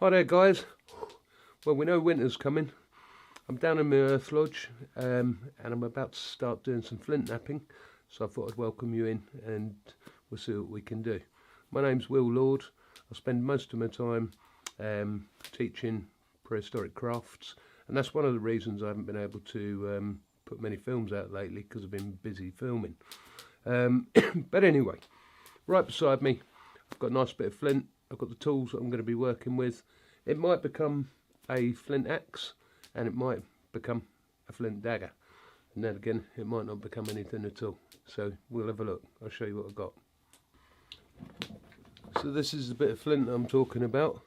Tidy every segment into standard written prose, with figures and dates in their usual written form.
Hi there guys. Well, we know winter's coming. I'm down in my earth lodge and I'm about to start doing some flint knapping, so I thought I'd welcome you in and we'll see what we can do. My name's Will Lord. I spend most of my time teaching prehistoric crafts, and that's one of the reasons I haven't been able to put many films out lately, because I've been busy filming. But anyway, right beside me I've got a nice bit of flint. I've got the tools that I'm going to be working with. It might become a flint axe, and it might become a flint dagger, and then again it might not become anything at all. So we'll have a look. I'll show you what I've got. So this is the bit of flint I'm talking about,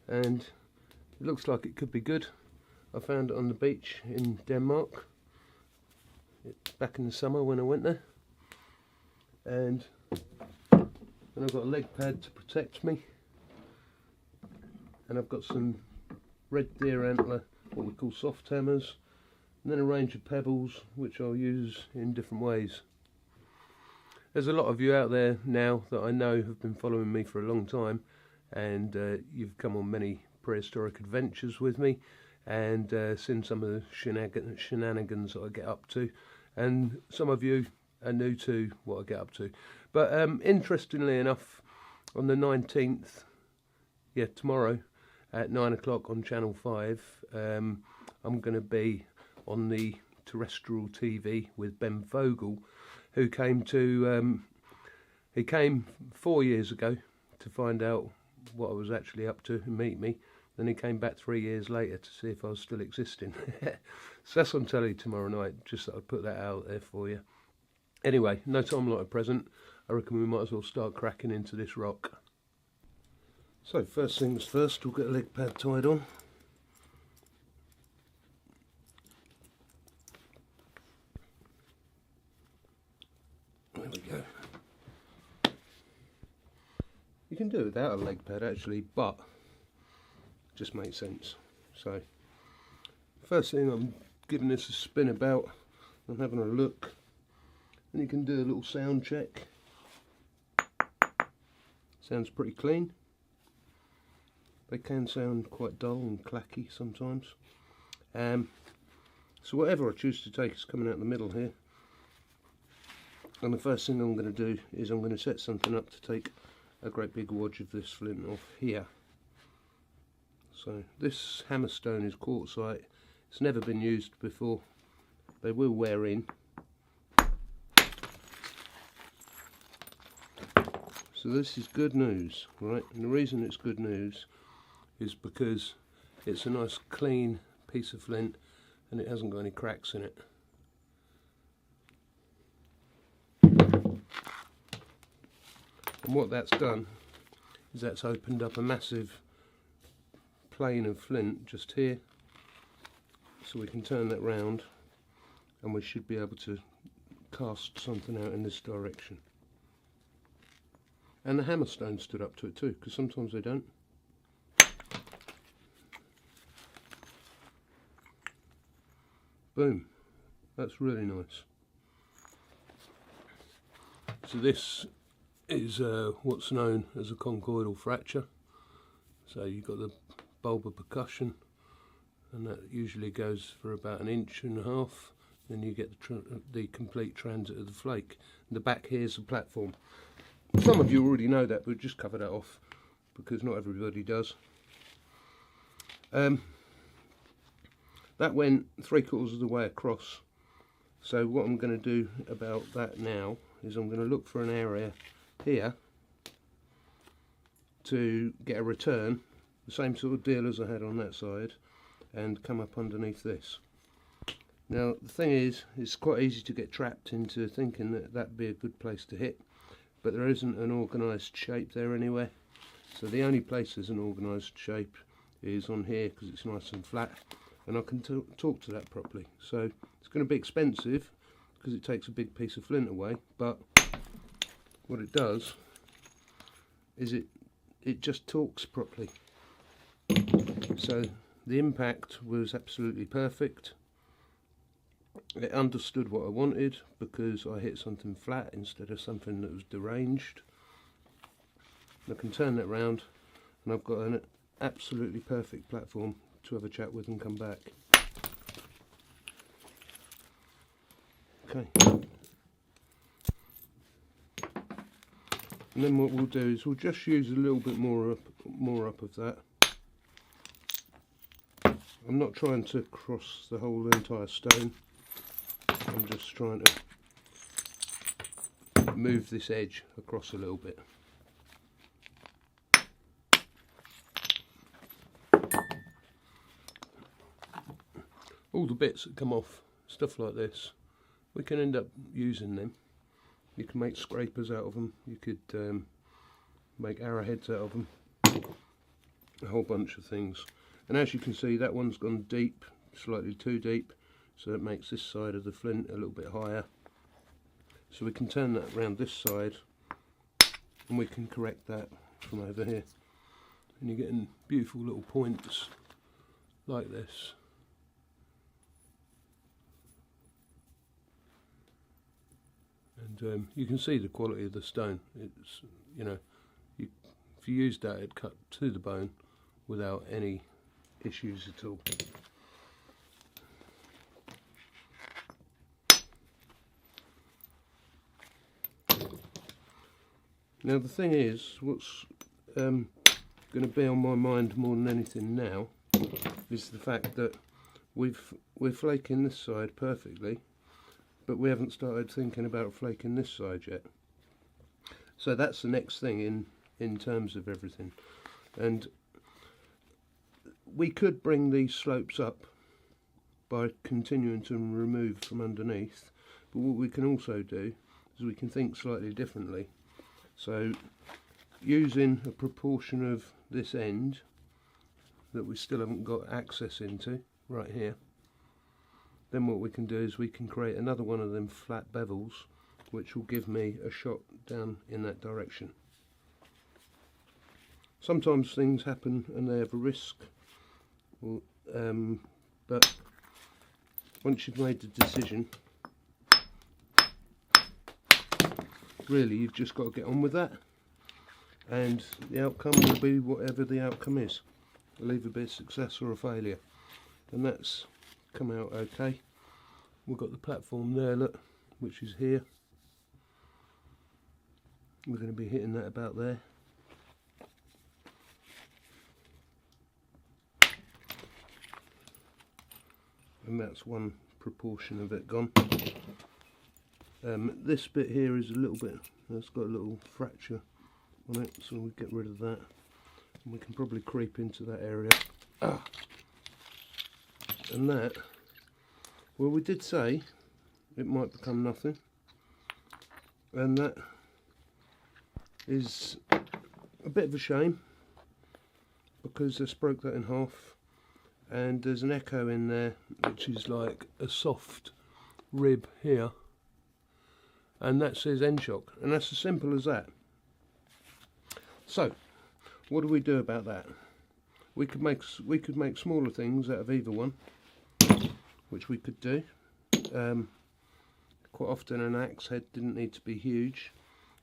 and it looks like it could be good. I found it on the beach in Denmark back in the summer when I went there, and I've got a leg pad to protect me, and I've got some red deer antler, what we call soft hammers, and then a range of pebbles which I'll use in different ways. There's a lot of you out there now that I know have been following me for a long time, and you've come on many prehistoric adventures with me, and seen some of the shenanigans that I get up to, and some of you are new to what I get up to. But interestingly enough, on the 19th, tomorrow at 9 o'clock on Channel 5, I'm going to be on the terrestrial TV with Ben Vogel, who came to, he came 4 years ago to find out what I was actually up to and meet me. Then he came back 3 years later to see if I was still existing. So that's on telly tomorrow night, just that I'd put that out there for you. Anyway, no time like a present. I reckon we might as well start cracking into this rock. So first things first, we'll get a leg pad tied on. There we go. You can do it without a leg pad actually, but it just makes sense. So first thing, I'm giving this a spin about and having a look, and you can do a little sound check. Sounds pretty clean. They can sound quite dull and clacky sometimes. So whatever I choose to take is coming out the middle here. And the first thing I'm going to do is I'm going to set something up to take a great big wodge of this flint off here. So this hammerstone is quartzite. It's never been used before. They will wear in. So this is good news, right? And the reason it's good news is because it's a nice clean piece of flint and it hasn't got any cracks in it. And what that's done is that's opened up a massive plane of flint just here, so we can turn that round and we should be able to cast something out in this direction. And the hammerstone stood up to it too, because sometimes they don't. Boom. That's really nice. So this is what's known as a conchoidal fracture. So you've got the bulb of percussion, and that usually goes for about 1.5 inches. Then you get the complete transit of the flake. And the back here is the platform. Some of you already know that, but just cover that off because not everybody does. That went 3/4 of the way across. So what I'm going to do about that now is I'm going to look for an area here to get a return, the same sort of deal as I had on that side, and come up underneath this. Now the thing is, it's quite easy to get trapped into thinking that that'd be a good place to hit, but there isn't an organised shape there anywhere. So the only place there's an organised shape is on here, because it's nice and flat and I can talk to that properly. So it's going to be expensive because it takes a big piece of flint away, but what it does is it just talks properly. So the impact was absolutely perfect. It understood what I wanted because I hit something flat instead of something that was deranged. I can turn that round and I've got absolutely perfect platform to have a chat with and come back. Okay. And then what we'll do is we'll just use a little bit more up of that. I'm not trying to cross the whole entire stone. I'm just trying to move this edge across a little bit. All the bits that come off stuff like this, we can end up using them. You can make scrapers out of them, you could make arrowheads out of them, a whole bunch of things. And as you can see, that one's gone deep, slightly too deep, so it makes this side of the flint a little bit higher. So we can turn that around this side and we can correct that from over here, and you're getting beautiful little points like this. And you can see the quality of the stone. It's, you know, if you used that, it'd cut to the bone without any issues at all. Now the thing is, what's going to be on my mind more than anything now is the fact that we're flaking this side perfectly, but we haven't started thinking about flaking this side yet. So that's the next thing in terms of everything. And we could bring these slopes up by continuing to remove from underneath, but what we can also do is we can think slightly differently. So using a proportion of this end that we still haven't got access into right here, then what we can do is we can create another one of them flat bevels, which will give me a shot down in that direction. Sometimes things happen and they have a risk, but once you've made the decision, really you've just got to get on with that, and the outcome will be whatever the outcome is. It'll either be a success or a failure, and that's come out okay. We've got the platform there, look, which is here. We're going to be hitting that about there. And that's one proportion of it gone. This bit here is a little bit, it's got a little fracture on it, so we'll get rid of that. And we can probably creep into that area. And that, well, we did say it might become nothing, and that is a bit of a shame, because I broke that in half, and there's an echo in there which is like a soft rib here, and that says end shock, and that's as simple as that. So what do we do about that? We could make smaller things out of either one, which we could do. Quite often an axe head didn't need to be huge,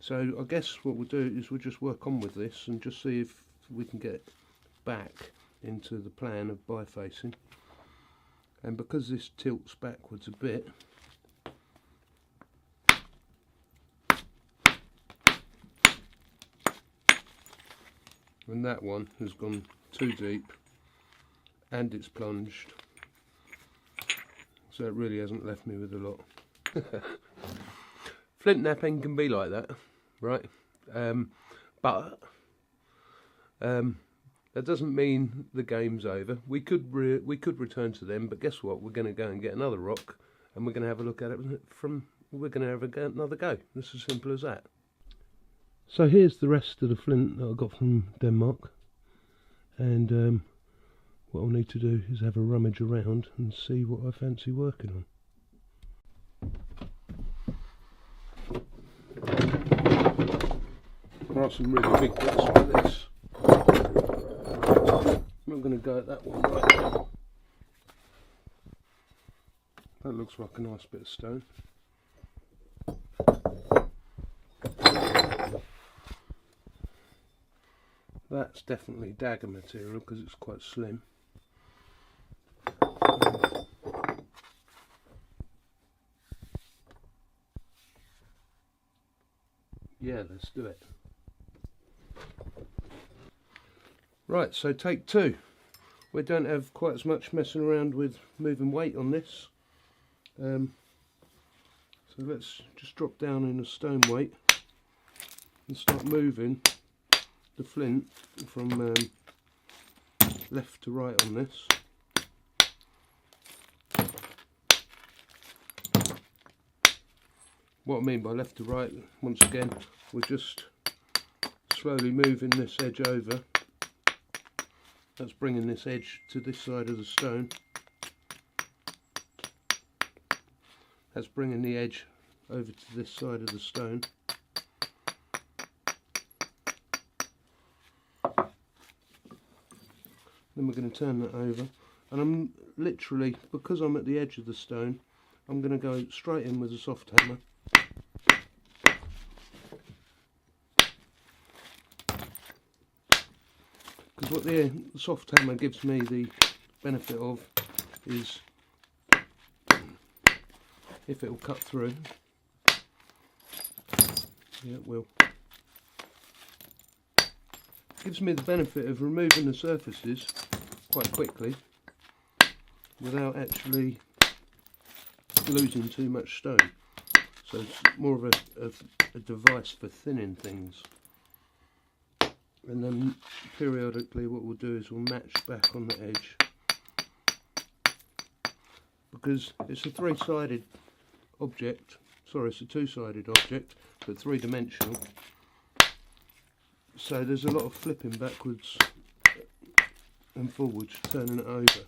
so I guess what we'll do is we'll just work on with this and just see if we can get back into the plan of bifacing. And because this tilts backwards a bit, and that one has gone too deep and it's plunged, so it really hasn't left me with a lot. Flint napping can be like that, right? But that doesn't mean the game's over. We could return to them, but guess what? We're going to go and get another rock, and we're going to have a look at it we're going to have another go. It's as simple as that. So here's the rest of the flint that I got from Denmark, and what I'll need to do is have a rummage around and see what I fancy working on. There are some really big bits like this. I'm not going to go at that one right now. That looks like a nice bit of stone. That that's definitely dagger material because it's quite slim. Yeah, let's do it. Right, so take two. We don't have quite as much messing around with moving weight on this. So let's just drop down in a stone weight and start moving the flint from left to right on this. What I mean by left to right, once again, we're just slowly moving this edge over. That's bringing this edge to this side of the stone. That's bringing the edge over to this side of the stone. Then we're going to turn that over, and I'm literally, because I'm at the edge of the stone, I'm going to go straight in with a soft hammer. Because what the soft hammer gives me the benefit of is, if it will cut through, yeah it will, gives me the benefit of removing the surfaces quite quickly without actually losing too much stone. So it's more of a device for thinning things. And then periodically what we'll do is we'll match back on the edge, because it's a three-sided object, sorry, it's a two-sided object but three-dimensional, so there's a lot of flipping backwards and forwards, turning it over.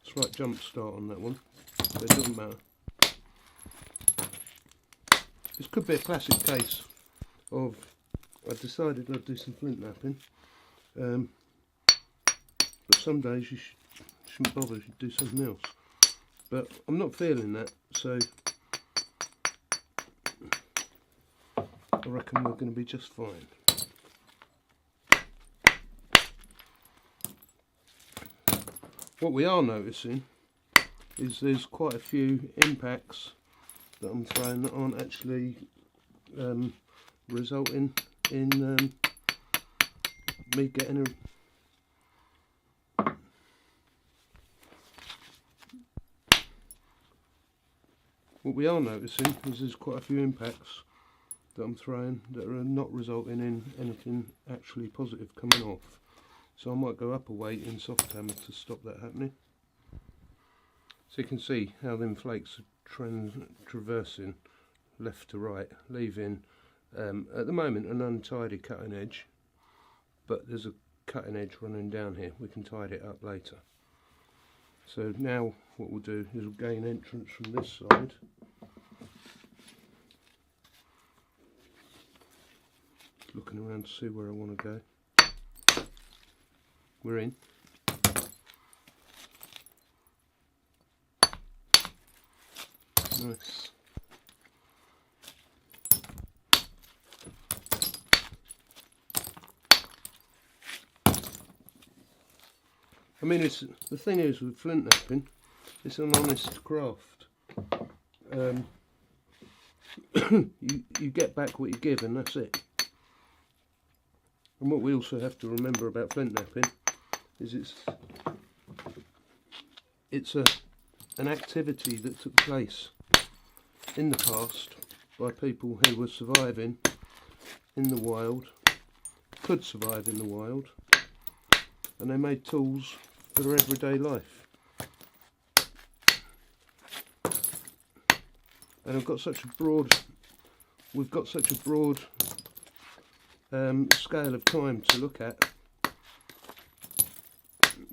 Slight jump start on that one, but it doesn't matter. This could be a classic case of, I decided I'd do some flint knapping, but some days you shouldn't bother, you should do something else. But I'm not feeling that, so I reckon we're going to be just fine. What we are noticing is there's quite a few impacts that I'm throwing that aren't actually resulting in me getting a... What we are noticing is there's quite a few impacts that I'm throwing that are not resulting in anything actually positive coming off. So I might go up a weight in soft hammer to stop that happening. So you can see how them flakes are traversing left to right, leaving at the moment an untidy cutting edge, but there's a cutting edge running down here. We can tidy it up later. So now what we'll do is we'll gain entrance from this side. Looking around to see where I want to go. We're in. Nice. I mean, it's, the thing is with flint knapping, it's an honest craft. You get back what you give, and that's it. And what we also have to remember about flint knapping is it's an activity that took place in the past by people who were surviving in the wild, could survive in the wild, and they made tools for their everyday life. And we've got such a broad scale of time to look at,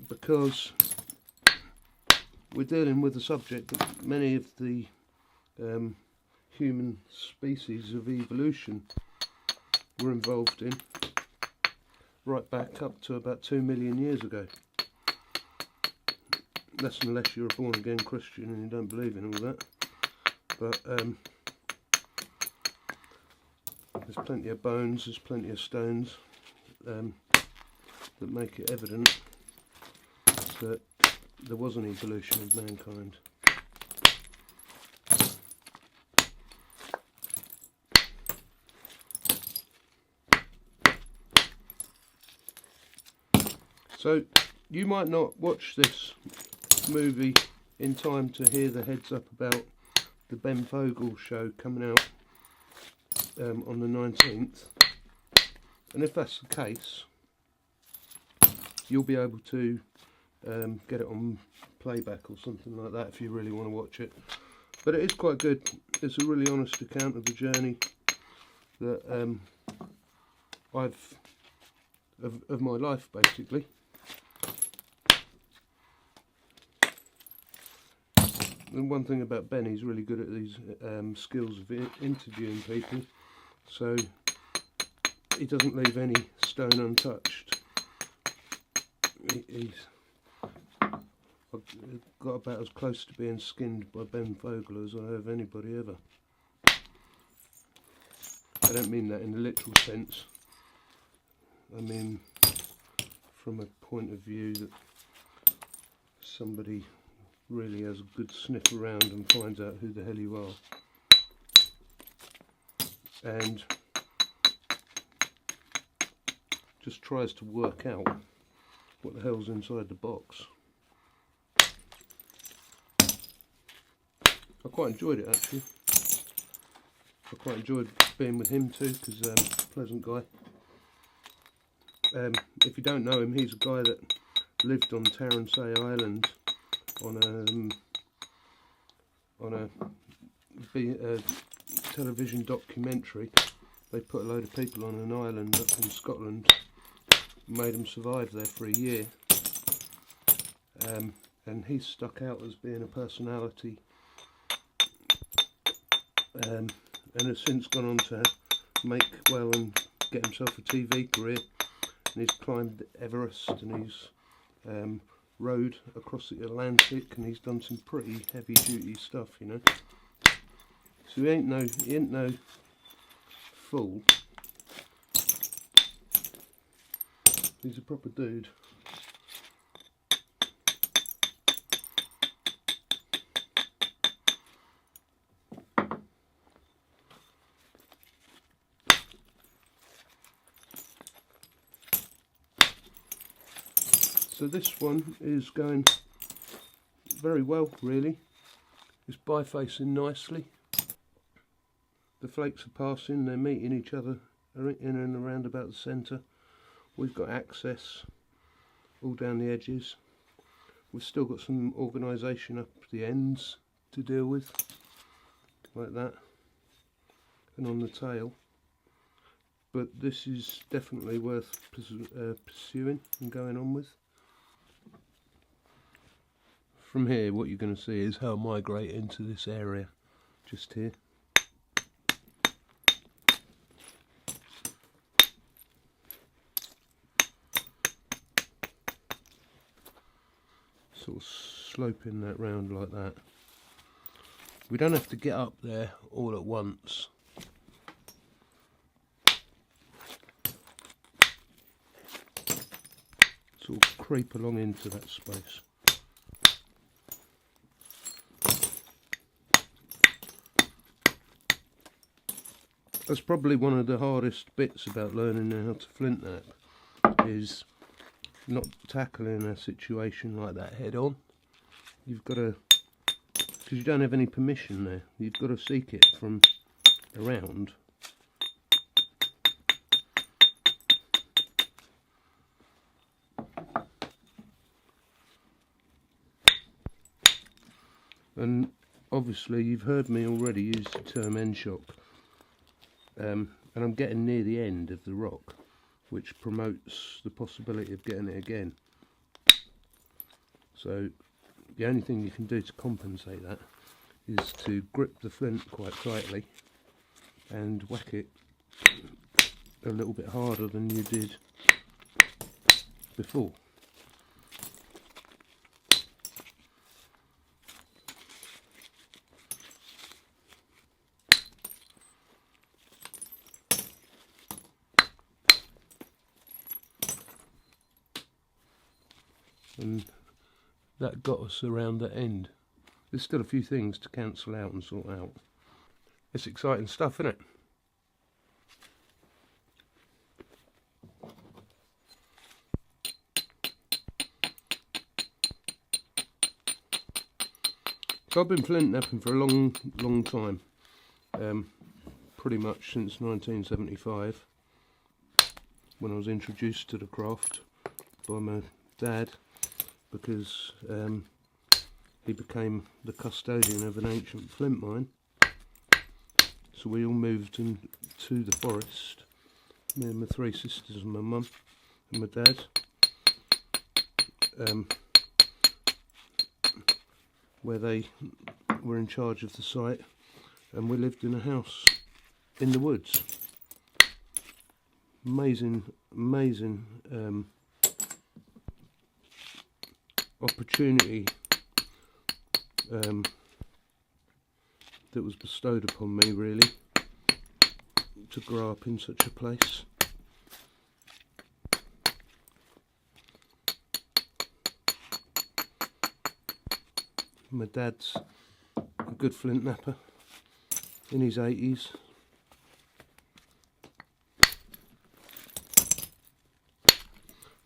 because we're dealing with a subject that many of the human species of evolution were involved in right back up to about 2 million years ago. That's unless you're a born again Christian and you don't believe in all that. But there's plenty of bones, there's plenty of stones that make it evident that there was an evolution of mankind. So you might not watch this movie in time to hear the heads up about the Ben Fogle show coming out on the 19th, and if that's the case, you'll be able to get it on playback or something like that if you really want to watch it. But it is quite good. It's a really honest account of the journey that of my life, basically. And one thing about Ben, he's really good at these skills of interviewing people, so he doesn't leave any stone untouched. I've got about as close to being skinned by Ben Fogle as I have anybody ever. I don't mean that in the literal sense. I mean from a point of view that somebody really has a good sniff around and finds out who the hell you are, and just tries to work out what the hell's inside the box. I quite enjoyed it, actually. I quite enjoyed being with him too, because he's a pleasant guy. If you don't know him, he's a guy that lived on Tarrantay Island on a television documentary. They put a load of people on an island up in Scotland, made them survive there for a year, and he stuck out as being a personality, and has since gone on to make well and get himself a TV career, and he's climbed Everest, and he's rode across the Atlantic, and he's done some pretty heavy duty stuff, you know. So he ain't no fool. He's a proper dude. So this one is going very well, really. It's bifacing nicely. The flakes are passing, they're meeting each other in and around about the centre. We've got access all down the edges. We've still got some organisation up the ends to deal with, like that, and on the tail. But this is definitely worth pursuing and going on with. From here, what you're going to see is how I migrate into this area, just here. Sort of sloping that round like that. We don't have to get up there all at once. Sort of creep along into that space. That's probably one of the hardest bits about learning how to flint knack, is not tackling a situation like that head on. You've got to, because you don't have any permission there, you've got to seek it from around. And obviously you've heard me already use the term end shock, and I'm getting near the end of the rock, which promotes the possibility of getting it again. So the only thing you can do to compensate that is to grip the flint quite tightly and whack it a little bit harder than you did before. and that got us around that end. There's still a few things to cancel out and sort out. It's exciting stuff, isn't it? So I've been flint knapping for a long time, pretty much since 1975, when I was introduced to the craft by my dad, because he became the custodian of an ancient flint mine. So we all moved into the forest, me and my 3 sisters and my mum and my dad. Where they were in charge of the site, and we lived in a house in the woods. Amazing opportunity that was bestowed upon me, really, to grow up in such a place. My dad's a good flint napper in his 80s.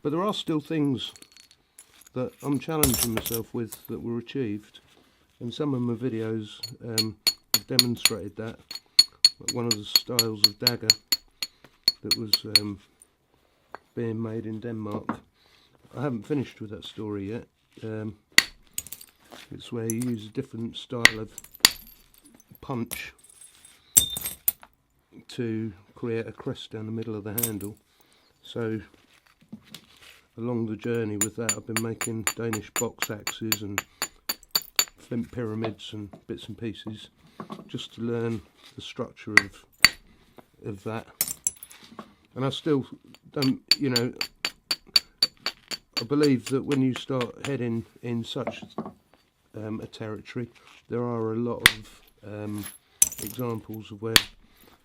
But there are still things that I'm challenging myself with that were achieved, and some of my videos have demonstrated that. Like one of the styles of dagger that was being made in Denmark. I haven't finished with that story yet. It's where you use a different style of punch to create a crest down the middle of the handle. So along the journey with that, I've been making Danish box axes and flint pyramids and bits and pieces, just to learn the structure of that. And I still don't, you know, I believe that when you start heading in such a territory, there are a lot of examples of where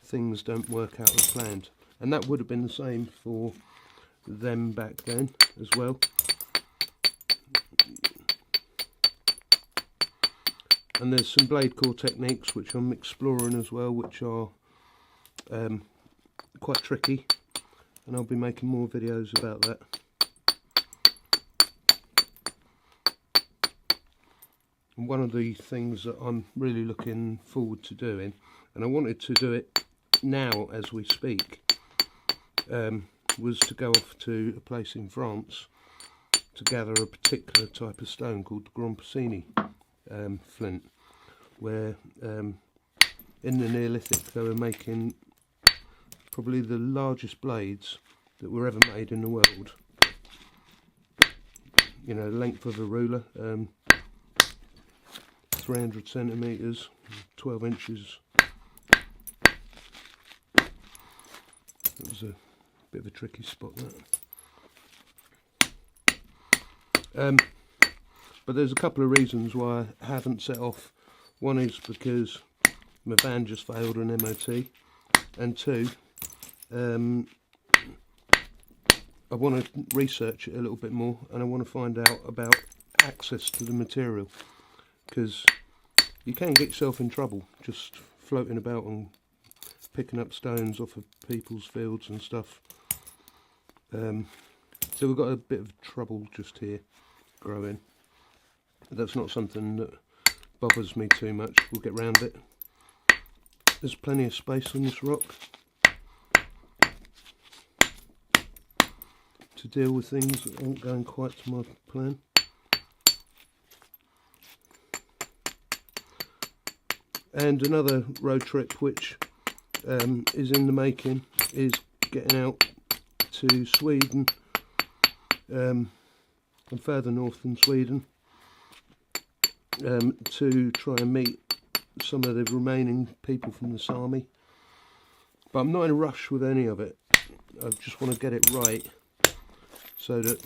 things don't work out as planned, and that would have been the same for them back then as well. And there's some blade core techniques which I'm exploring as well, which are quite tricky, and I'll be making more videos about that. And one of the things that I'm really looking forward to doing, and I wanted to do it now as we speak, was to go off to a place in France to gather a particular type of stone called the Grand Piscine flint, where in the Neolithic they were making probably the largest blades that were ever made in the world. You know, the length of a ruler, 300 centimetres, 12 inches. It was a bit of a tricky spot, that. But there's a couple of reasons why I haven't set off. One is because my van just failed an MOT, and two, I want to research it a little bit more, and I want to find out about access to the material, because you can get yourself in trouble just floating about and picking up stones off of people's fields and stuff. So we've got a bit of trouble just here growing. That's not something that bothers me too much. We'll get round it. There's plenty of space on this rock to deal with things that aren't going quite to my plan. And another road trip which is in the making is getting out to Sweden, and further north than Sweden, to try and meet some of the remaining people from the Sami. But I'm not in a rush with any of it. I just want to get it right so that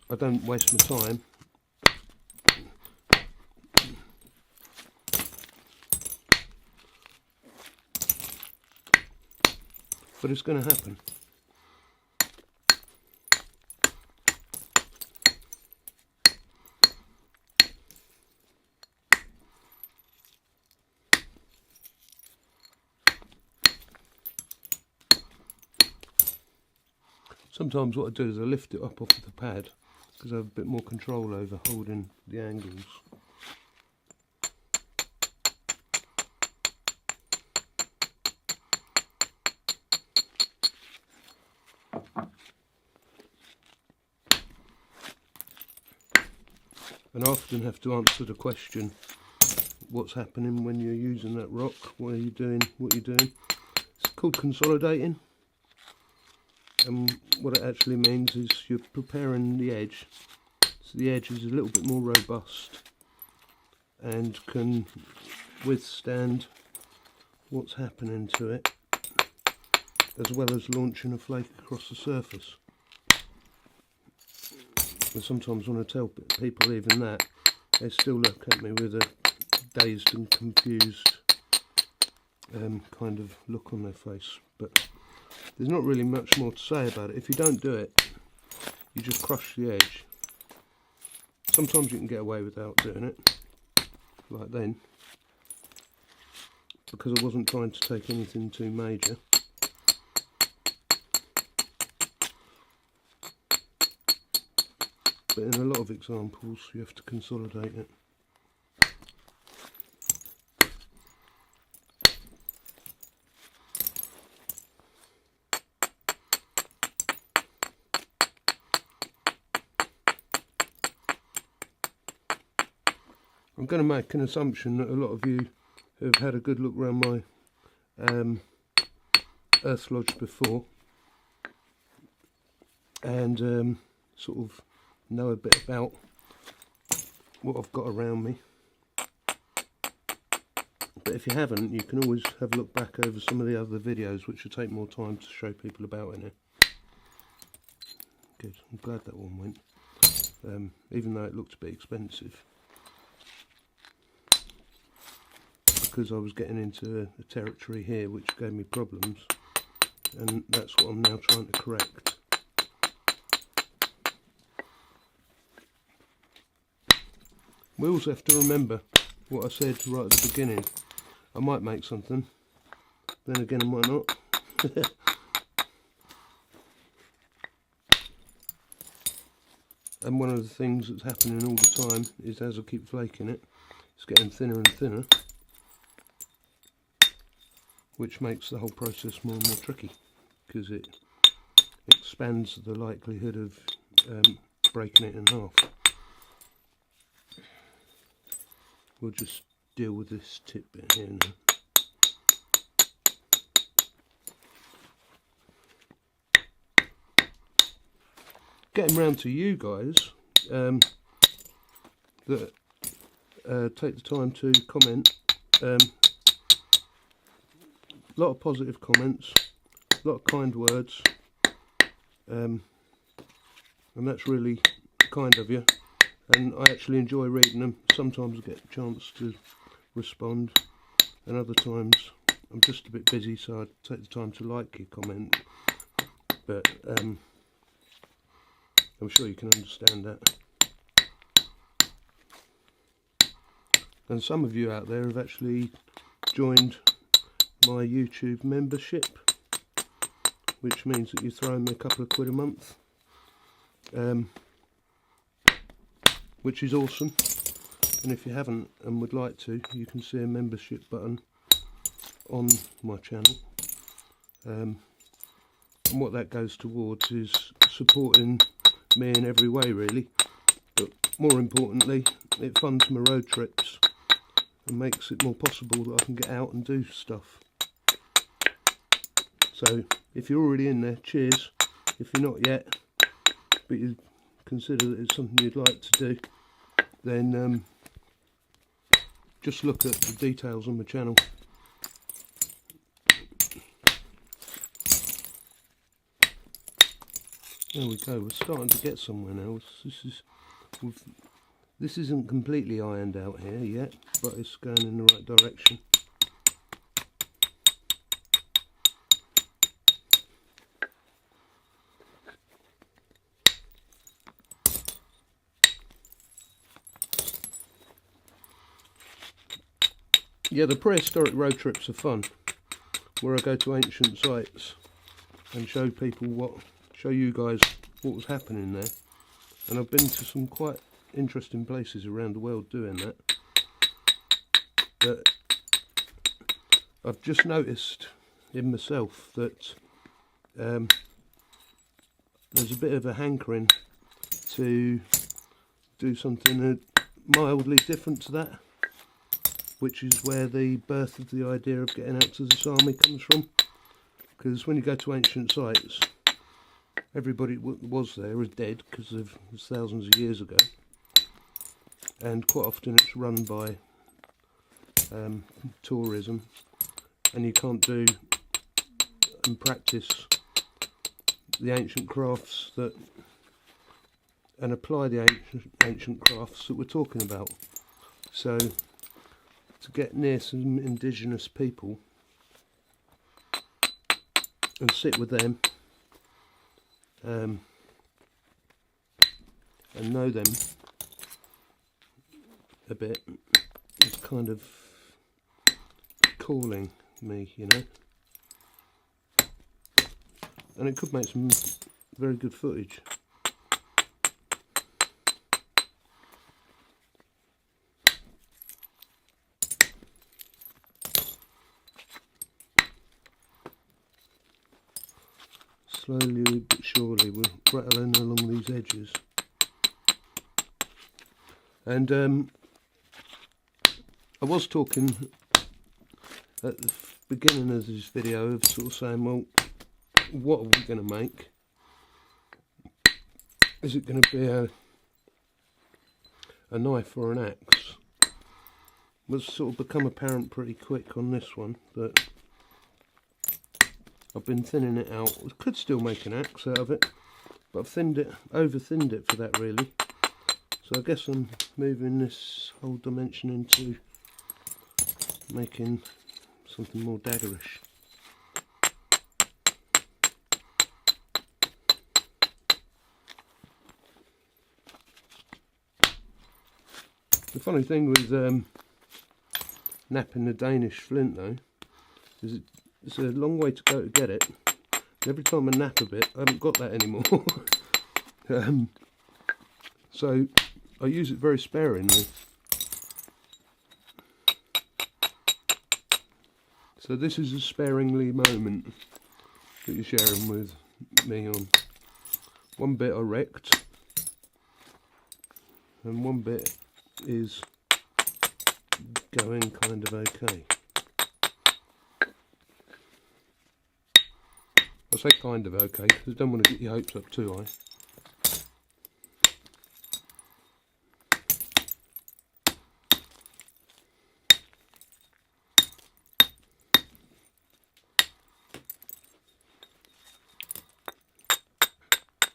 I don't waste my time. But it's going to happen. Sometimes what I do is I lift it up off the pad because I have a bit more control over holding the angles. And I often have to answer the question, what's happening when you're using that rock? What are you doing? What are you doing? It's called consolidating. And what it actually means is you're preparing the edge. So the edge is a little bit more robust and can withstand what's happening to it, as well as launching a flake across the surface. And sometimes when I tell people even that, they still look at me with a dazed and confused kind of look on their face. But there's not really much more to say about it. If you don't do it, you just crush the edge. Sometimes you can get away without doing it, like then, because I wasn't trying to take anything too major. But in a lot of examples you have to consolidate it. I'm going to make an assumption that a lot of you have had a good look around my earth lodge before and sort of know a bit about what I've got around me. But if you haven't, you can always have a look back over some of the other videos, which will take more time to show people about in it. Good, I'm glad that one went, even though it looked a bit expensive, because I was getting into a territory here which gave me problems, and that's what I'm now trying to correct. We also have to remember what I said right at the beginning. I might make something, then again I might not. And one of the things that's happening all the time is, as I keep flaking it, it's getting thinner and thinner, which makes the whole process more and more tricky, because it expands the likelihood of breaking it in half. We'll just deal with this tip bit here now. Getting round to you guys that take the time to comment. A lot of positive comments, a lot of kind words, and that's really kind of you. And I actually enjoy reading them. Sometimes I get a chance to respond, and other times I'm just a bit busy, so I take the time to like your comment. But I'm sure you can understand that. And some of you out there have actually joined my YouTube membership, which means that you're throwing me a couple of quid a month. Which is awesome, and if you haven't and would like to, you can see a membership button on my channel, and what that goes towards is supporting me in every way really, but more importantly it funds my road trips and makes it more possible that I can get out and do stuff. So if you're already in there, cheers. If you're not yet, but you consider that it's something you'd like to do, then just look at the details on the channel. There we go, we're starting to get somewhere now. This isn't completely ironed out here yet, but it's going in the right direction. Yeah, the prehistoric road trips are fun, where I go to ancient sites and show people what show you guys what was happening there. And I've been to some quite interesting places around the world doing that. But I've just noticed in myself that there's a bit of a hankering to do something mildly different to that, which is where the birth of the idea of getting out to the Sami comes from. Because when you go to ancient sites, everybody was there is dead because of thousands of years ago, and quite often it's run by tourism, and you can't do and practice the ancient crafts that and apply the ancient crafts that we're talking about. So to get near some indigenous people and sit with them and know them a bit is kind of calling me, you know, and it could make some very good footage. Slowly but surely we're rattling along these edges, and I was talking at the beginning of this video of sort of saying, well, what are we going to make? Is it going to be a knife or an axe? It's sort of become apparent pretty quick on this one that I've been thinning it out. I could still make an axe out of it, but I've over thinned it for that really. So I guess I'm moving this whole dimension into making something more daggerish. The funny thing with napping the Danish flint though, is it's a long way to go to get it. Every time I nap a bit, I haven't got that anymore. So I use it very sparingly. So this is a sparingly moment that you're sharing with me on. One bit I wrecked, and one bit is going kind of okay. I say kind of okay because I don't want to get your hopes up too high.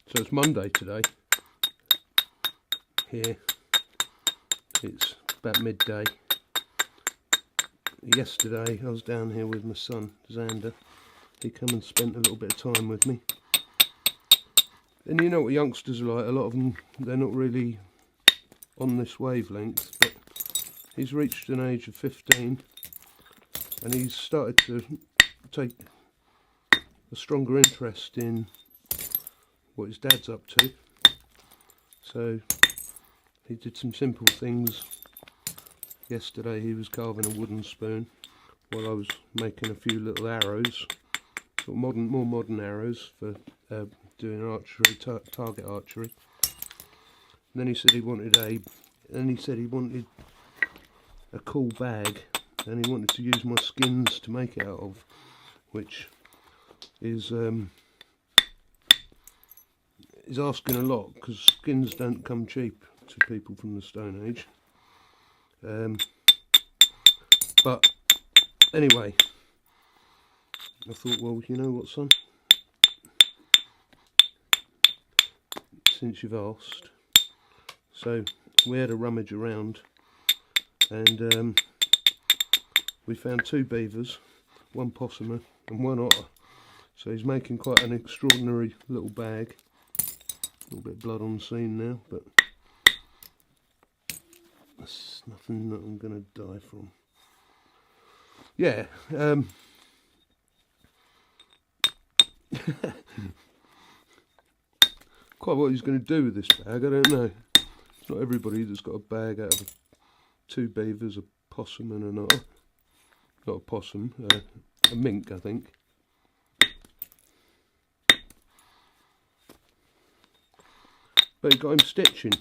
So it's Monday today. Here it's about midday. Yesterday I was down here with my son Xander. He come and spent a little bit of time with me. And you know what youngsters are like, a lot of them, they're not really on this wavelength, but he's reached an age of 15 and he's started to take a stronger interest in what his dad's up to. So he did some simple things. Yesterday he was carving a wooden spoon while I was making a few little arrows, sort of more modern arrows for doing archery, target archery. And then he said he wanted a cool bag, and he wanted to use my skins to make it out of, which is asking a lot because skins don't come cheap to people from the Stone Age. But anyway, I thought, well, you know what, son, since you've asked. So we had a rummage around and we found 2 beavers, 1 possum and 1 otter. So he's making quite an extraordinary little bag. A little bit of blood on the scene now, but that's nothing that I'm going to die from. Yeah, Quite what he's going to do with this bag, I don't know. It's not everybody that's got a bag out of 2 beavers, a possum and an otter. Not a possum, a mink, I think. But he got him stitching.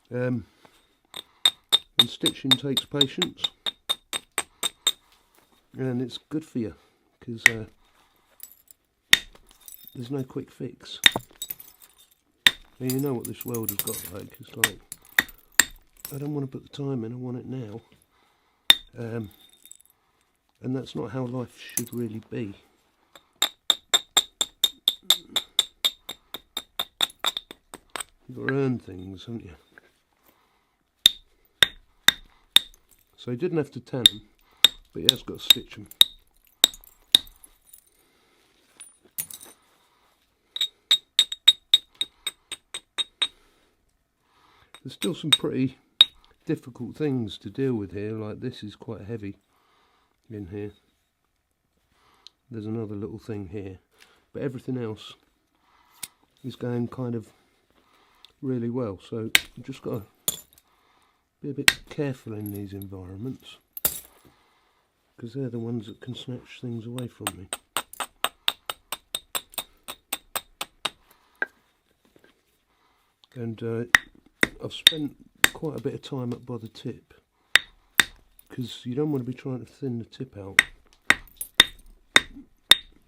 And stitching takes patience. And it's good for you, because there's no quick fix. And you know what this world has got like. It's like, I don't want to put the time in, I want it now. And that's not how life should really be. You've got to earn things, haven't you? So he didn't have to tan them, but he has got to stitch them. There's still some pretty difficult things to deal with here, like this is quite heavy in here. There's another little thing here, but everything else is going kind of really well, so you've just got to be a bit careful in these environments, because they're the ones that can snatch things away from me. And I've spent quite a bit of time up by the tip, because you don't want to be trying to thin the tip out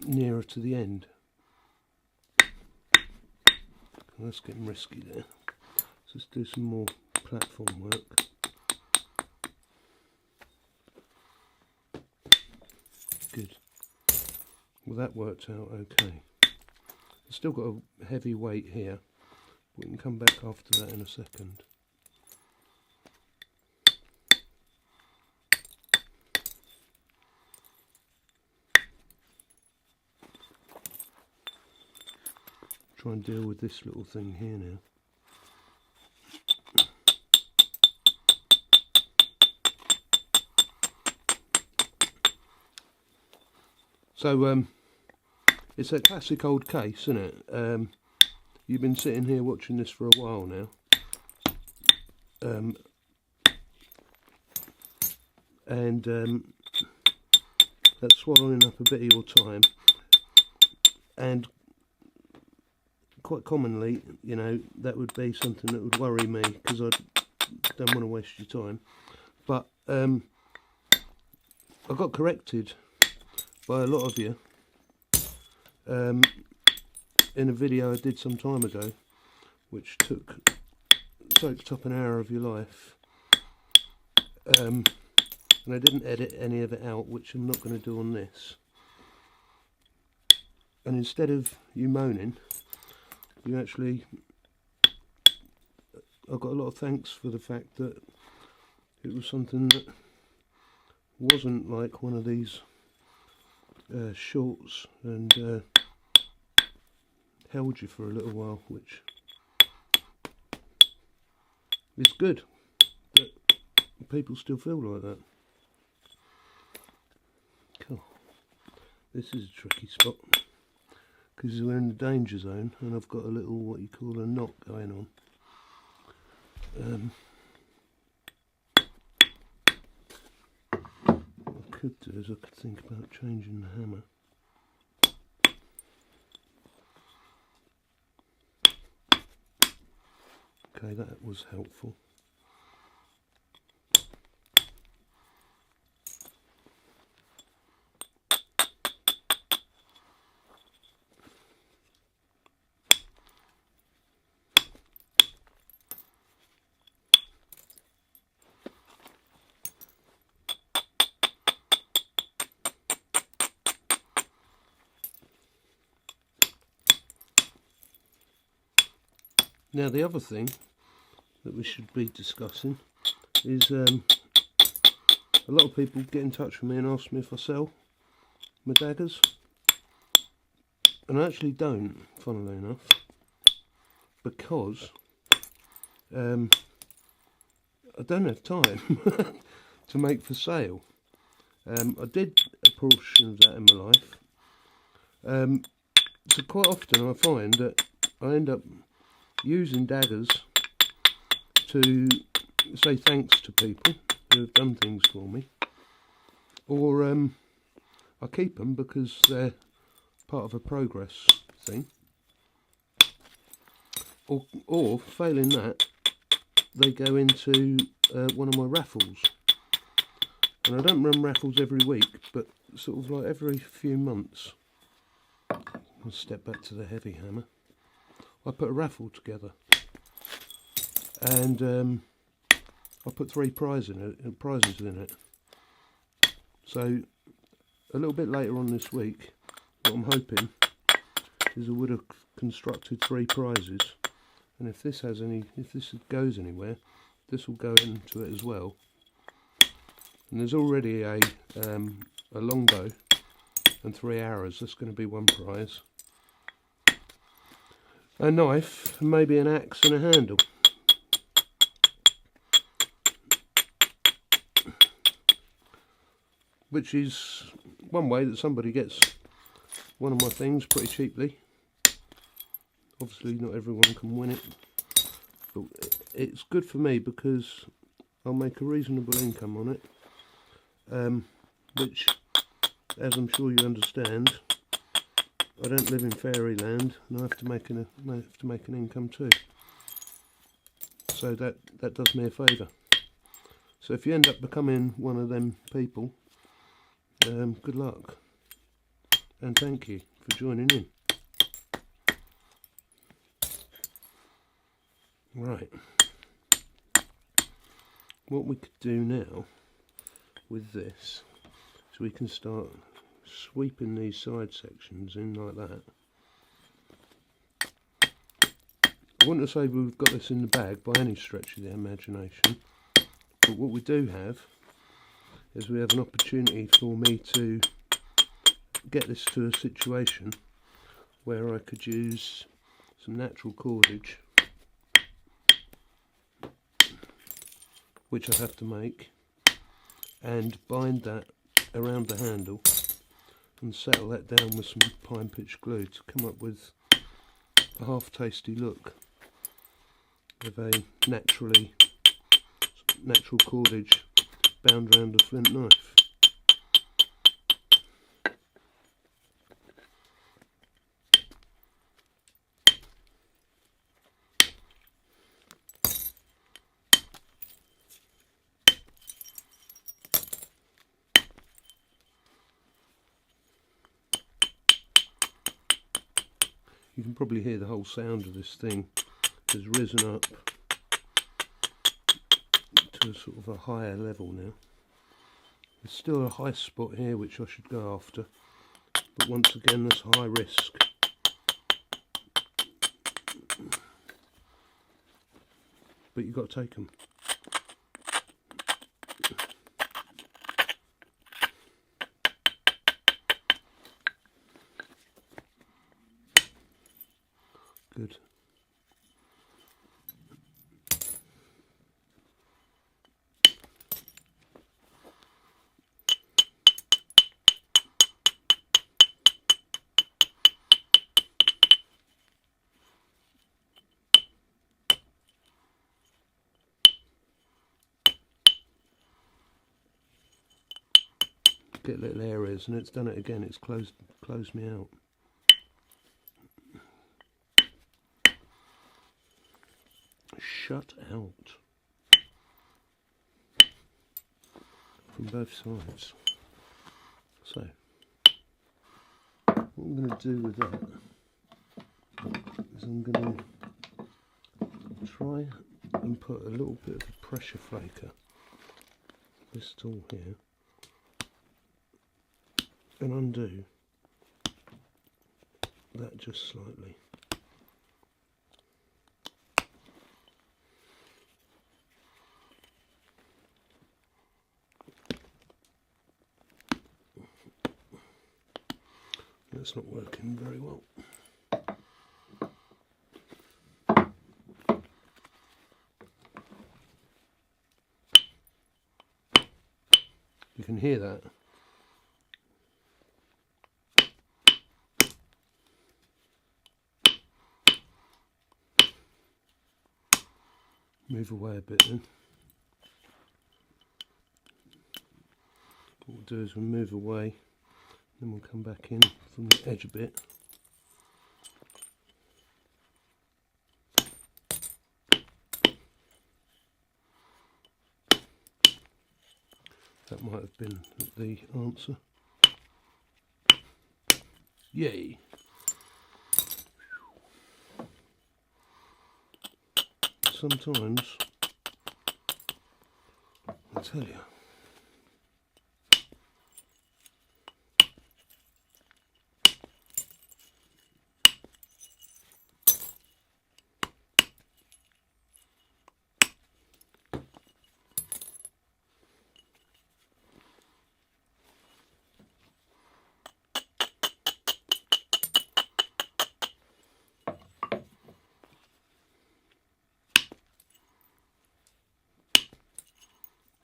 nearer to the end. That's getting risky there. So let's do some more platform work. Good. Well, that worked out okay. I've still got a heavy weight here. We can come back after that in a second. Try and deal with this little thing here now. So it's a classic old case, isn't it? You've been sitting here watching this for a while now. That's swallowing up a bit of your time, and quite commonly, you know, that would be something that would worry me, because I don't want to waste your time. But I got corrected by a lot of you in a video I did some time ago, which soaked up an hour of your life, and I didn't edit any of it out, which I'm not going to do on this. And instead of you moaning, you actually, I got a lot of thanks for the fact that it was something that wasn't like one of these shorts and held you for a little while, which is good, but people still feel like that. Cool. This is a tricky spot, because we're in the danger zone, and I've got a little, what you call a knot going on. What I could do is I could think about changing the hammer. Okay, that was helpful. Now the other thing that we should be discussing is a lot of people get in touch with me and ask me if I sell my daggers, and I actually don't, funnily enough, because I don't have time to make for sale. I did a portion of that in my life, so quite often I find that I end up using daggers to say thanks to people who have done things for me, or I keep them because they're part of a progress thing, or failing that, they go into one of my raffles. And I don't run raffles every week, but sort of like every few months. I'll step back to the heavy hammer. I put a raffle together, and I put 3 prizes in it. So a little bit later on this week, what I'm hoping is I would have constructed 3 prizes, and if this goes anywhere, this will go into it as well. And there's already a longbow and 3 arrows. That's going to be 1 prize. A knife, and maybe an axe and a handle. Which is one way that somebody gets one of my things pretty cheaply. Obviously not everyone can win it, but it's good for me because I'll make a reasonable income on it, which, as I'm sure you understand, I don't live in fairyland and I have to make an income too. So that does me a favour. So if you end up becoming one of them people, good luck and thank you for joining in. Right, what we could do now with this is we can start sweeping these side sections in like that. I wouldn't say we've got this in the bag by any stretch of the imagination, but what we do have is we have an opportunity for me to get this to a situation where I could use some natural cordage, which I have to make, and bind that around the handle and settle that down with some pine pitch glue to come up with a half tasty look of a natural cordage bound around a flint knife. You can probably hear the whole sound of this thing has risen up to a sort of a higher level now. There's still a high spot here which I should go after, but once again that's high risk. But you've got to take them. Good. Get little areas, and it's done it again. It's closed me out. Shut out from both sides. So what I'm going to do with that is I'm going to try and put a little bit of a pressure flaker, this tool here, and undo that just slightly. That's not working very well. You can hear that. move away a bit then. What we'll do is we'll move away, then we'll come back in from the edge a bit. That might have been the answer. Yay! Sometimes, I tell you,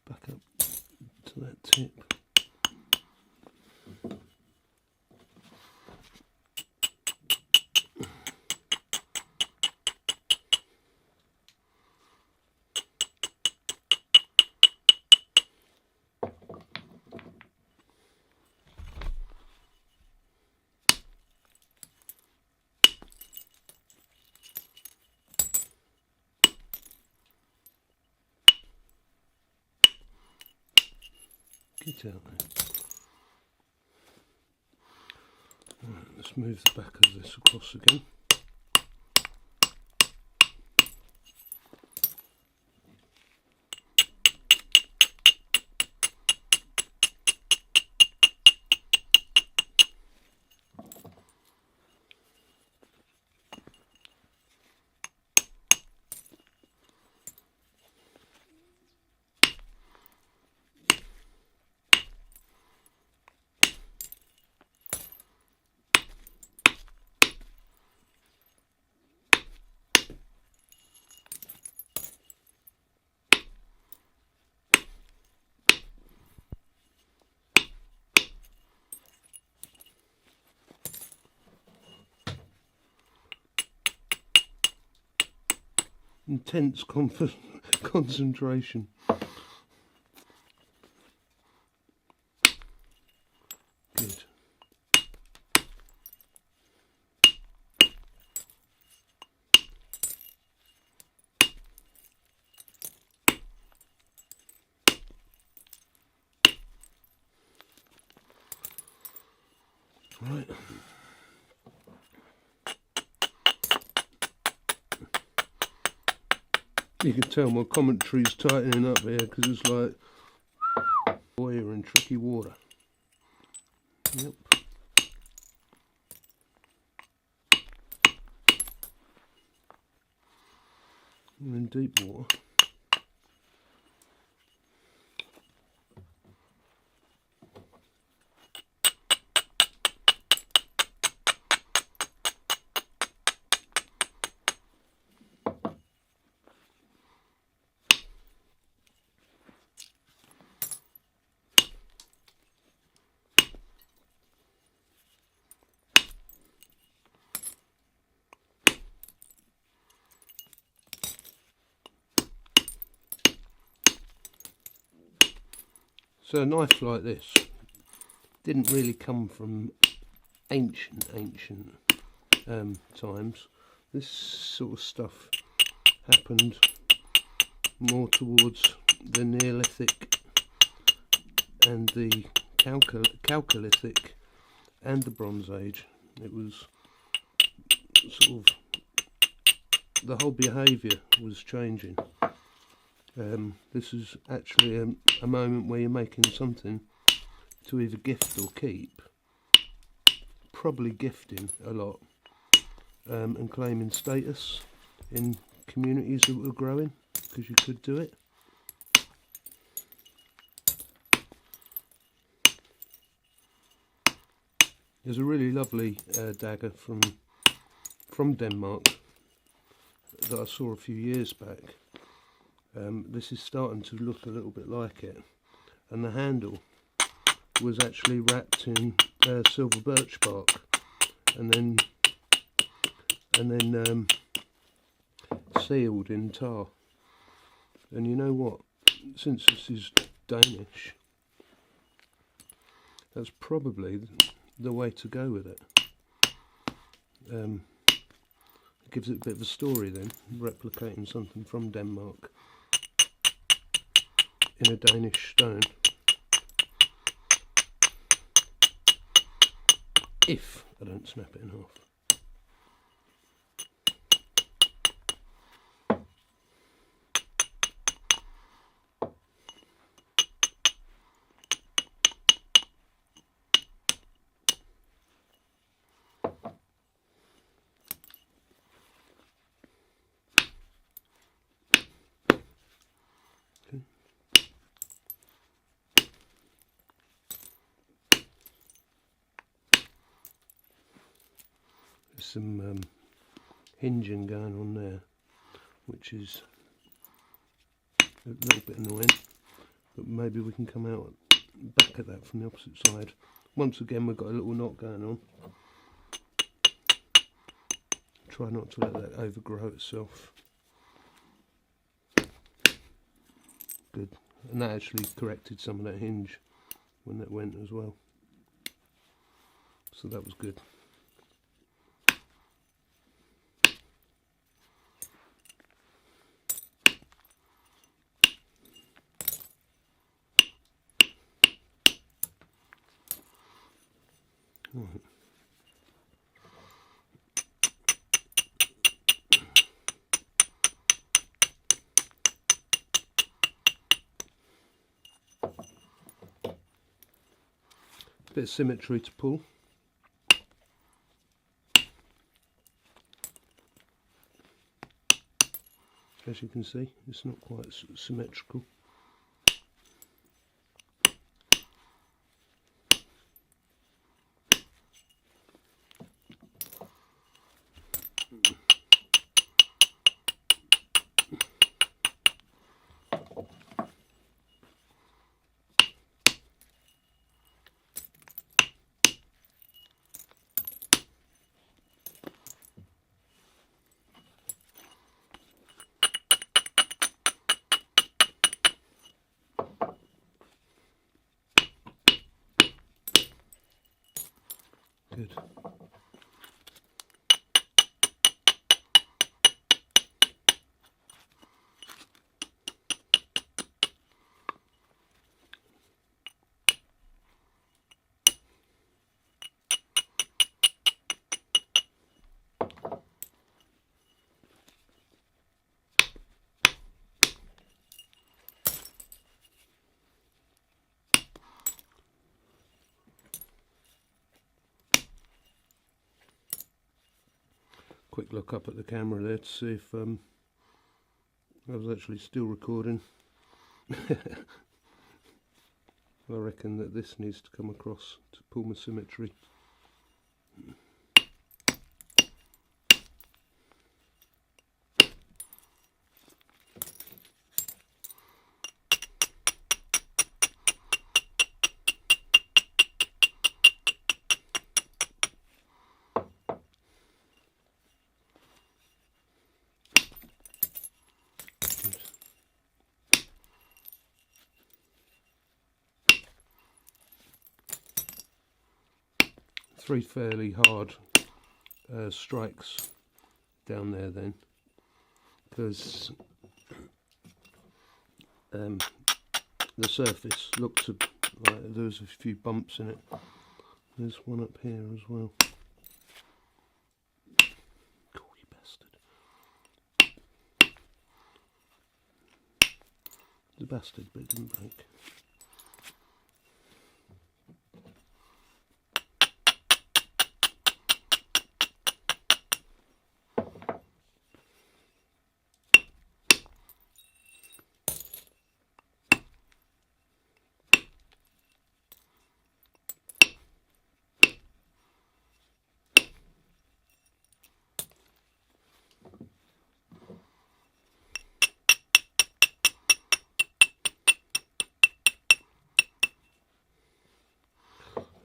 back up to that tip. Get out there. Right, let's move the back of this across again. Intense concentration. Good. Right. You can tell my commentary's tightening up here because it's like we're in tricky water. Yep. We're in deep water. So a knife like this didn't really come from ancient times. This sort of stuff happened more towards the Neolithic and the Chalcolithic and the Bronze Age. It was sort of, the whole behaviour was changing. This is actually a moment where you're making something to either gift or keep, probably gifting a lot, and claiming status in communities that were growing, because you could do it. There's a really lovely dagger from Denmark that I saw a few years back. This is starting to look a little bit like it, and the handle was actually wrapped in silver birch bark, and then sealed in tar. And you know what? Since this is Danish, that's probably the way to go with it. It gives it a bit of a story then, replicating something from Denmark in a Danish stone. If I don't snap it in half. Some hinging going on there, which is a little bit annoying, but maybe we can come out back at that from the opposite side. Once again, we've got a little knot going on. Try not to let that overgrow itself. Good, and that actually corrected some of that hinge when that went as well, so that was good. Right. Bit of symmetry to pull. As you can see, it's not quite symmetrical. Good. Quick look up at the camera there to see if I was actually still recording. I reckon that this needs to come across to pull my symmetry. Three fairly hard strikes down there then, because the surface looked like there was a few bumps in it. There's one up here as well. Cool, you bastard. The bastard, but it didn't break.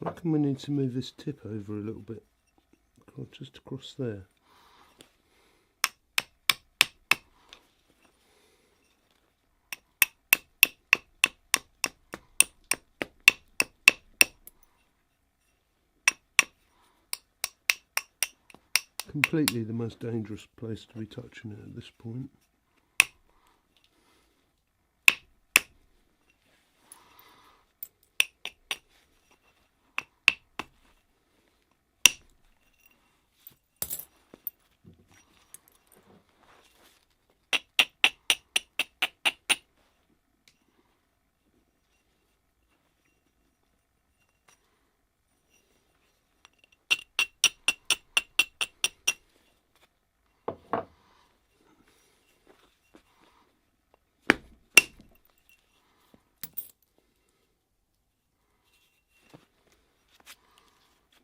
I reckon we need to move this tip over a little bit, just across there. completely the most dangerous place to be touching it at this point.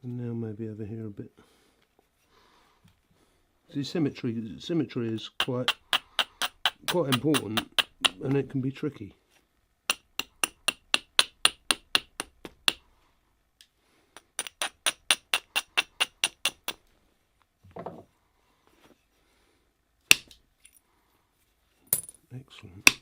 And now maybe over here a bit. See, symmetry is quite important, and it can be tricky. Excellent.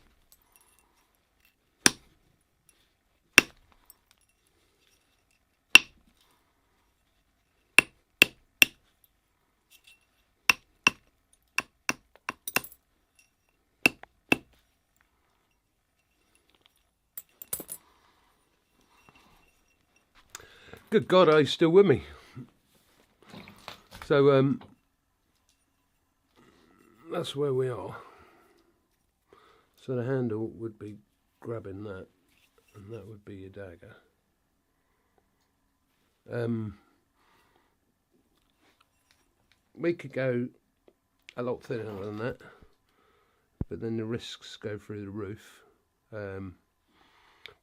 Good God, are you still with me? So that's where we are. So the handle would be grabbing that, and that would be your dagger. We could go a lot thinner than that, but then the risks go through the roof.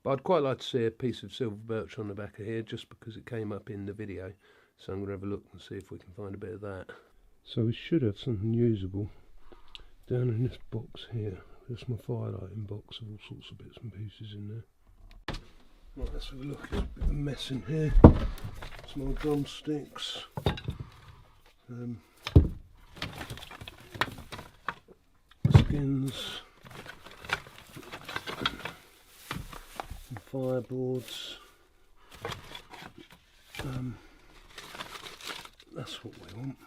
But I'd quite like to see a piece of silver birch on the back of here, just because it came up in the video. So I'm going to have a look and see if we can find a bit of that. So we should have something usable down in this box here. There's my firelighting box of all sorts of bits and pieces in there. Right, let's have a look. There's a bit of a mess in here. Some more drumsticks. Skins. Fireboards. That's what we want.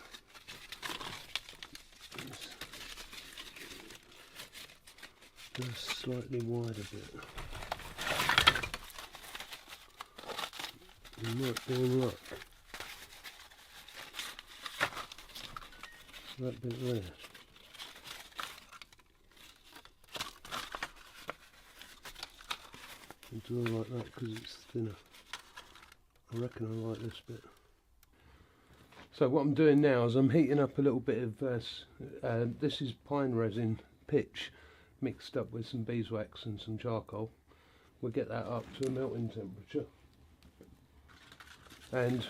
A slightly wider bit. You might be in luck. That bit there. I'll do it like that because it's thinner. I reckon I like this bit. So what I'm doing now is I'm heating up a little bit of this is pine resin pitch mixed up with some beeswax and some charcoal. We'll get that up to a melting temperature, and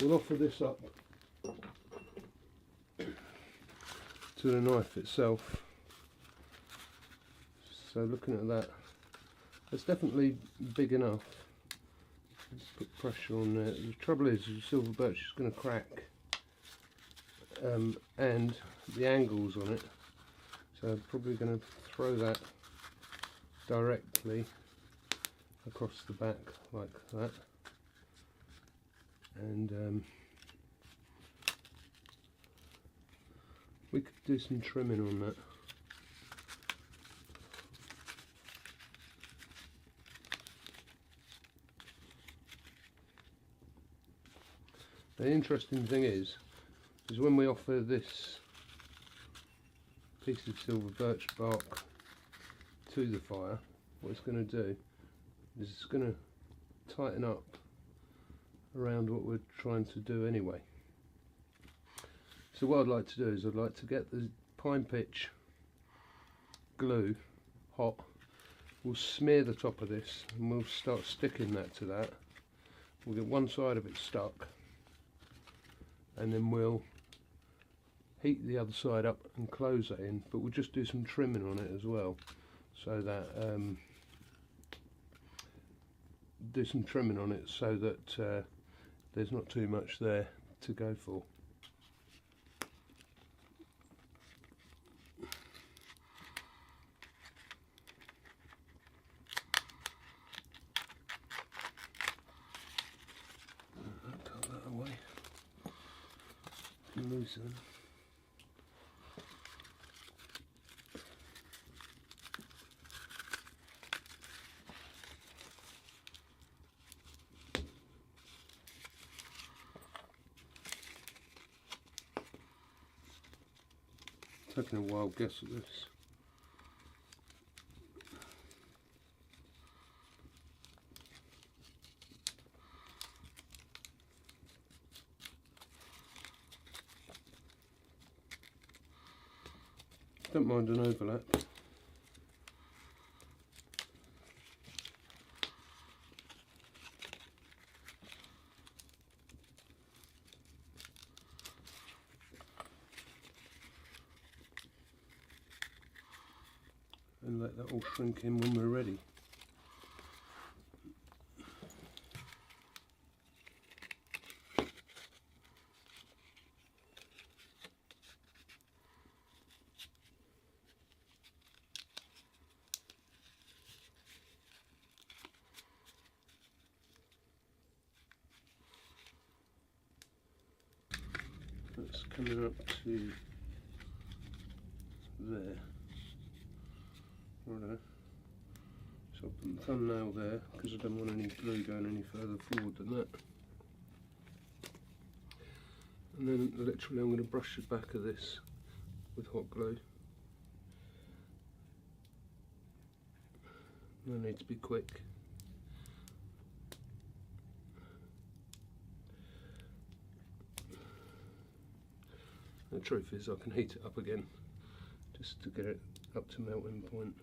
we'll offer this up to the knife itself. So looking at that, it's definitely big enough. Let's put pressure on there. The trouble is the silver birch is going to crack, and the angles on it, so I'm probably going to throw that directly across the back like that, and we could do some trimming on that. The interesting thing is when we offer this piece of silver birch bark to the fire, what it's going to do is it's going to tighten up around what we're trying to do anyway. So what I'd like to do is I'd like to get the pine pitch glue hot. We'll smear the top of this and we'll start sticking that to that. We'll get one side of it stuck, and then we'll heat the other side up and close that in, but we'll just do some trimming on it as well, so that do some trimming on it so that there's not too much there to go for. Cut that away. some loose in. Taking a wild guess at this. Don't mind an overlap. And let that all shrink in when we're ready. That's coming up to there. Righto. So I'll put the thumbnail there because I don't want any glue going any further forward than that. And then literally I'm going to brush the back of this with hot glue. No need to be quick. The truth is I can heat it up again just to get it up to melting point.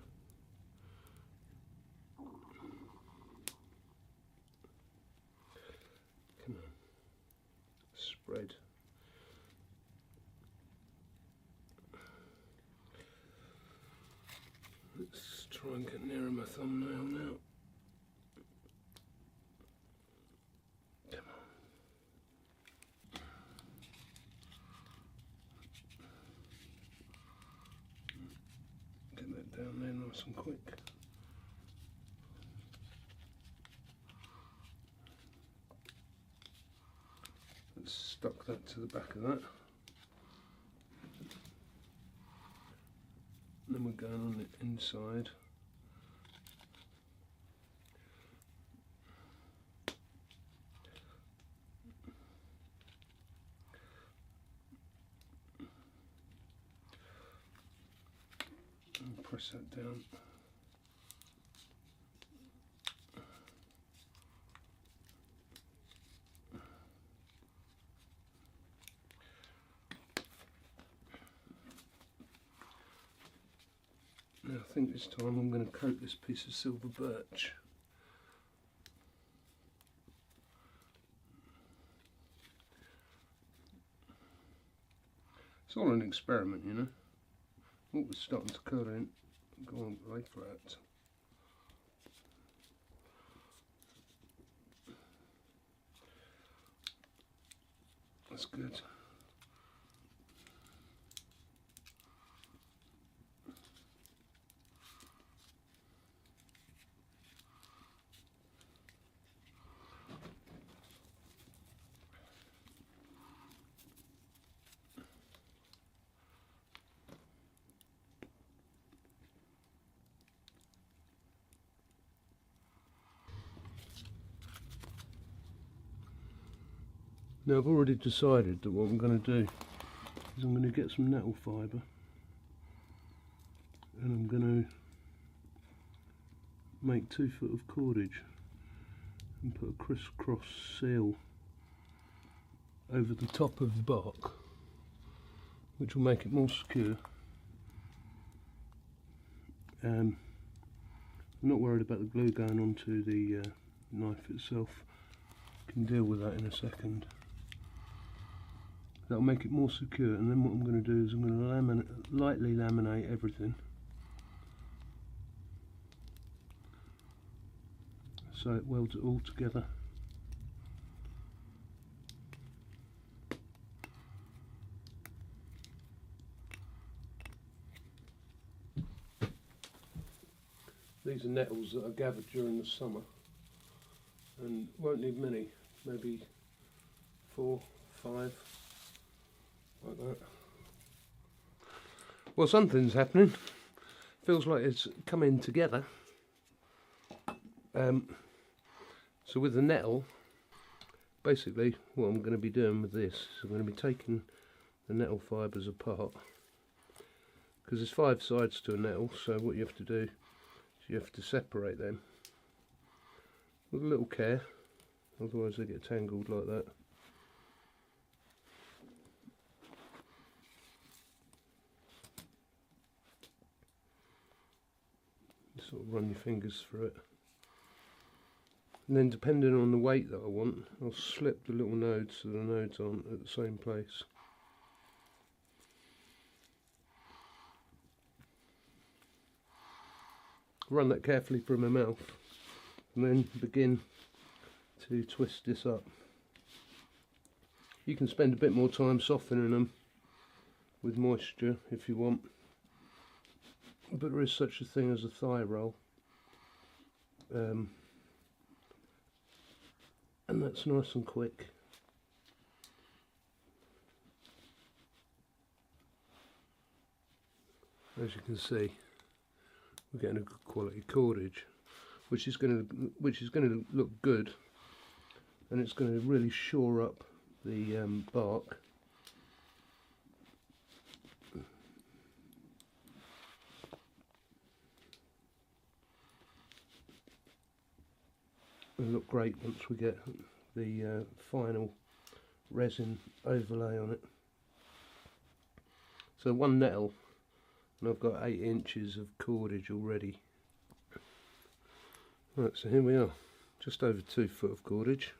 Come on, spread. Let's try and get nearer my thumbnail now. Come on. Get that down there nice and quick. Let's stuck that to the back of that. Then we're going on the inside. And press that down. Now I think this time I'm going to coat this piece of silver birch. It's all an experiment, you know. Oh, it's starting to curl in. Go on, lay flat. That's good. Now I've already decided that what I'm going to do is I'm going to get some nettle fibre and I'm going to make 2 foot of cordage and put a crisscross seal over the top of the bark, which will make it more secure. I'm not worried about the glue going onto the knife itself. Can deal with that in a second. That'll make it more secure, and then what I'm going to do is I'm going to lightly laminate everything so it welds it all together. These are nettles that I gathered during the summer and won't need many, maybe 4, 5. like that. Well, something's happening. Feels like it's coming together. So with the nettle, basically what I'm going to be doing with this is I'm going to be taking the nettle fibres apart, because there's 5 sides to a nettle, so what you have to do is you have to separate them with a little care, otherwise they get tangled like that. You sort of run your fingers through it. And then depending on the weight that I want, I'll slip the little nodes so the nodes aren't at the same place. Run that carefully through my mouth and then begin to twist this up. You can spend a bit more time softening them with moisture if you want, but there is such a thing as a thigh roll. And that's nice and quick. As you can see, we're getting a good quality cordage, which is going to look good, and it's going to really shore up the bark. It'll look great once we get the final resin overlay on it. So 1 nettle, and I've got 8 inches of cordage already. Right, so here we are, just over 2 foot of cordage.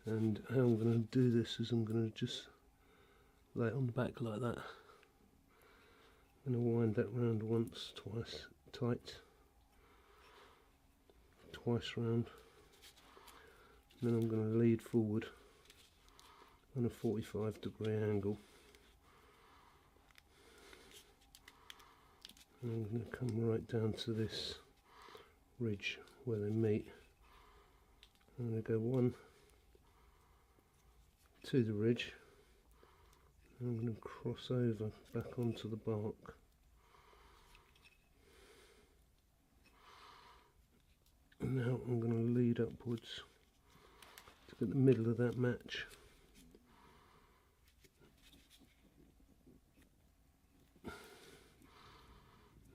And how I'm going to do this is I'm going to just lay it on the back like that. I'm going to wind that round once, twice, tight. Twice round, then I'm going to lead forward on a 45-degree angle, and I'm going to come right down to this ridge where they meet. I'm going to go 1 to the ridge, and I'm going to cross over back onto the bark. And now I'm going to lead upwards to get the middle of that match.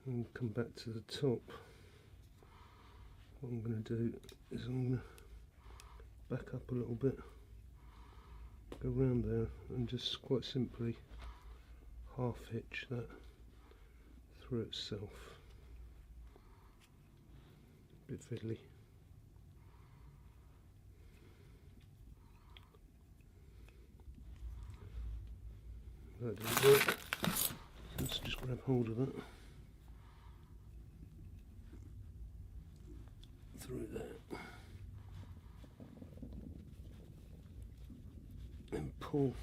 And come back to the top. What I'm going to do is I'm going to back up a little bit, go round there and just quite simply half hitch that through itself. Bit fiddly. That didn't work. Let's just grab hold of it. Through there. And pull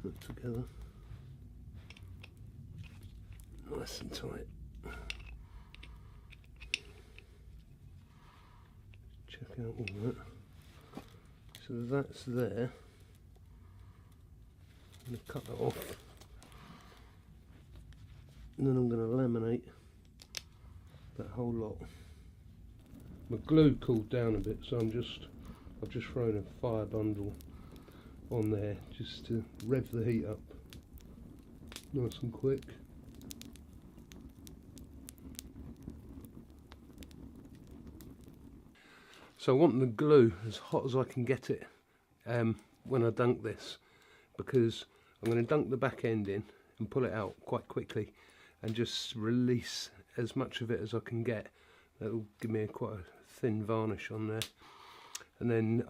that together. Nice and tight. Check out all that. So that's there. I'm going to cut that off, and then I'm going to laminate that whole lot. My glue cooled down a bit, so I've just thrown a fire bundle on there just to rev the heat up nice and quick. So I want the glue as hot as I can get it when I dunk this, because I'm going to dunk the back end in and pull it out quite quickly and just release as much of it as I can get. That'll give me quite a thin varnish on there, and then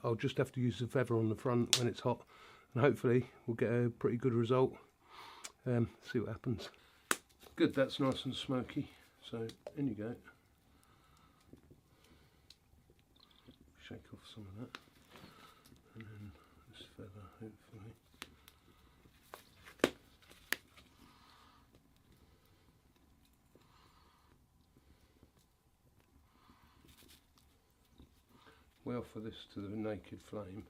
I'll just have to use the feather on the front when it's hot, and hopefully we'll get a pretty good result. See what happens. Good, that's nice and smoky, so in you go. Shake off some of that, and then this feather hopefully. We offer this to the naked flame,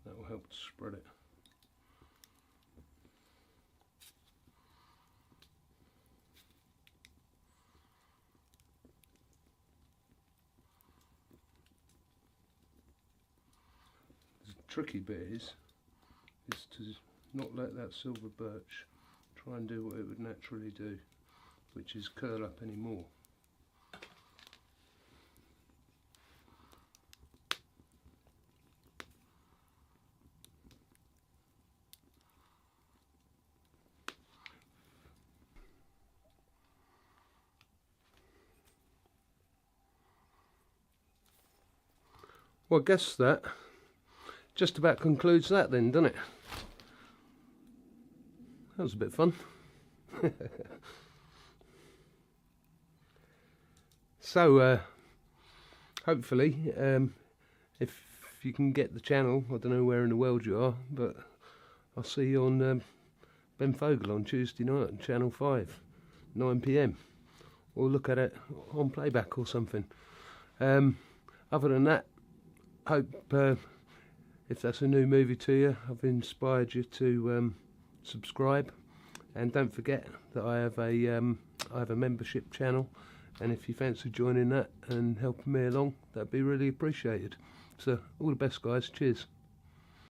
that will help to spread it. tricky bit is to not let that silver birch try and do what it would naturally do, which is curl up any more. Well, I guess that just about concludes that then, doesn't it? That was a bit of fun. So, hopefully, if you can get the channel, I don't know where in the world you are, but I'll see you on Ben Fogel on Tuesday night on Channel 5, 9 PM. Or look at it on playback or something. Other than that, hope if that's a new movie to you, I've inspired you to subscribe, and don't forget that I have a membership channel, and if you fancy joining that and helping me along, that'd be really appreciated. So all the best, guys. Cheers.